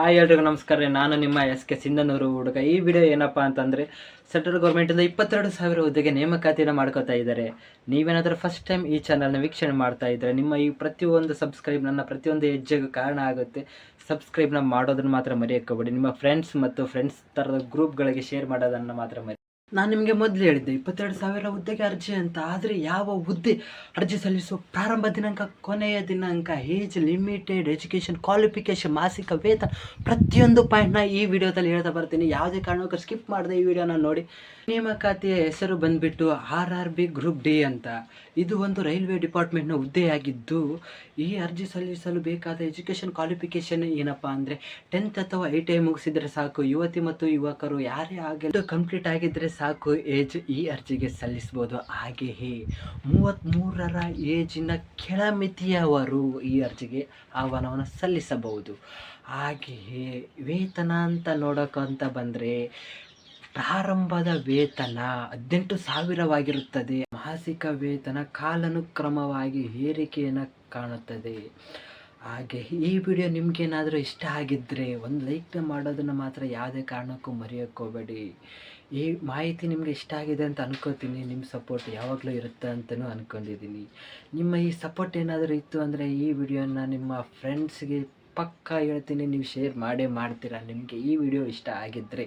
ಎಲ್ರಿಗೂ ನಮಸ್ಕಾರ ರೀ. ನಾನು ನಿಮ್ಮ SK ಸಿಂಧನೂರು ಹುಡುಗ. ಈ ವಿಡಿಯೋ ಏನಪ್ಪ ಅಂತಂದರೆ, ಸೆಂಟ್ರಲ್ ಗೌರ್ಮೆಂಟಿಂದ 22,000 ಹುದ್ದೆಗೆ ನೇಮಕಾತಿಯನ್ನು ಮಾಡ್ಕೋತಾ ಇದ್ದಾರೆ. ನೀವೇನಾದರೂ ಫಸ್ಟ್ ಟೈಮ್ ಈ ಚಾನಲ್ನ ವೀಕ್ಷಣೆ ಮಾಡ್ತಾ ಇದ್ದರೆ, ನಿಮ್ಮ ಈ ಪ್ರತಿಯೊಂದು ಸಬ್ಸ್ಕ್ರೈಬ್ ನನ್ನ ಪ್ರತಿಯೊಂದು ಹೆಜ್ಜೆಗೂ ಕಾರಣ ಆಗುತ್ತೆ. ಸಬ್ಸ್ಕ್ರೈಬ್ನ ಮಾಡೋದನ್ನು ಮಾತ್ರ ಮರೆಯೋಕ್ಕೋಗ್ಬೇಡಿ. ನಿಮ್ಮ ಫ್ರೆಂಡ್ಸ್ ಮತ್ತು ಫ್ರೆಂಡ್ಸ್ ಥರದ ಗ್ರೂಪ್ಗಳಿಗೆ ಶೇರ್ ಮಾಡೋದನ್ನು ಮಾತ್ರ ಮರಿ. ನಾನು ನಿಮಗೆ ಮೊದಲು ಹೇಳಿದ್ದೆ 22,000 ಹುದ್ದೆಗೆ ಅರ್ಜಿ ಅಂತ. ಆದರೆ ಯಾವ ಹುದ್ದೆ ಅರ್ಜಿ ಸಲ್ಲಿಸುವ ಪ್ರಾರಂಭ ದಿನಾಂಕ, ಕೊನೆಯ ದಿನಾಂಕ, ಏಜ್ ಲಿಮಿಟೆಡ್, ಎಜುಕೇಷನ್ ಕ್ವಾಲಿಫಿಕೇಷನ್, ಮಾಸಿಕ ವೇತನ, ಪ್ರತಿಯೊಂದು ಪಾಯಿಂಟ್ನ ಈ ವಿಡಿಯೋದಲ್ಲಿ ಹೇಳ್ತಾ ಬರ್ತೀನಿ. ಯಾವುದೇ ಕಾರಣಕ್ಕೂ ಸ್ಕಿಪ್ ಮಾಡಿದೆ ಈ ವಿಡಿಯೋನ ನೋಡಿ. ನೇಮಕಾತಿಯ ಹೆಸರು ಬಂದುಬಿಟ್ಟು RRB ಗ್ರೂಪ್ ಡಿ ಅಂತ. ಇದು ಒಂದು ರೈಲ್ವೆ ಡಿಪಾರ್ಟ್ಮೆಂಟ್ನ ಹುದ್ದೆಯಾಗಿದ್ದು, ಈ ಅರ್ಜಿ ಸಲ್ಲಿಸಲು ಬೇಕಾದ ಎಜುಕೇಷನ್ ಕ್ವಾಲಿಫಿಕೇಷನ್ ಏನಪ್ಪ ಅಂದರೆ 10th ಅಥವಾ ITI ಮುಗಿಸಿದರೆ ಸಾಕು. ಯುವತಿ ಮತ್ತು ಯುವಕರು ಯಾರೇ ಆಗಲಿ ಕಂಪ್ಲೀಟ್ ಆಗಿದ್ದರೆ ಸಾಕು, ಏಜ್ ಈ ಅರ್ಜಿಗೆ ಸಲ್ಲಿಸ್ಬೋದು. ಹಾಗೆಯೇ 33ರ ಏಜಿನ ಕೆಳಮಿತಿಯವರು ಈ ಅರ್ಜಿಗೆ ಆಹ್ವಾನವನ್ನು ಸಲ್ಲಿಸಬಹುದು. ಹಾಗೆಯೇ ವೇತನ ಅಂತ ನೋಡೋಕ್ಕಂತ ಬಂದರೆ, ಪ್ರಾರಂಭದ ವೇತನ 18,000ವಾಗಿರುತ್ತದೆ. ಮಾಸಿಕ ವೇತನ ಕಾಲಾನುಕ್ರಮವಾಗಿ ಏರಿಕೆಯನ್ನು ಕಾಣುತ್ತದೆ. ಹಾಗೆ ಈ ವಿಡಿಯೋ ನಿಮಗೇನಾದರೂ ಇಷ್ಟ ಆಗಿದ್ದರೆ ಒಂದು ಲೈಕ್ ಮಾಡೋದನ್ನು ಮಾತ್ರ ಯಾವುದೇ ಕಾರಣಕ್ಕೂ ಮರೆಯೋಕ್ಕೋಗಬೇಡಿ. ಈ ಮಾಹಿತಿ ನಿಮಗೆ ಇಷ್ಟ ಆಗಿದೆ ಅಂತ ಅನ್ಕೋತೀನಿ. ನಿಮ್ಮ ಸಪೋರ್ಟ್ ಯಾವಾಗಲೂ ಇರುತ್ತೆ ಅಂತಲೂ ಅಂದ್ಕೊಂಡಿದ್ದೀನಿ. ನಿಮ್ಮ ಈ ಸಪೋರ್ಟ್ ಏನಾದರೂ ಇತ್ತು ಅಂದರೆ ಈ ವಿಡಿಯೋನ ನಿಮ್ಮ ಫ್ರೆಂಡ್ಸ್ಗೆ ಪಕ್ಕಾ ಹೇಳ್ತೀನಿ, ನೀವು ಶೇರ್ ಮಾಡೇ ಮಾಡ್ತೀರಾ ನಿಮಗೆ ಈ ವಿಡಿಯೋ ಇಷ್ಟ ಆಗಿದ್ದರೆ.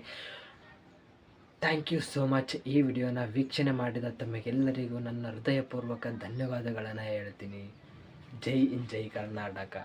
Thank you so much. ಈ ವಿಡಿಯೋನ ವೀಕ್ಷಣೆ ಮಾಡಿದ ತಮಗೆಲ್ಲರಿಗೂ ನನ್ನ ಹೃದಯಪೂರ್ವಕ ಧನ್ಯವಾದಗಳನ್ನು ಹೇಳ್ತೀನಿ. ಜೈ ಹಿಂದ್, ಜೈ ಕರ್ನಾಟಕ.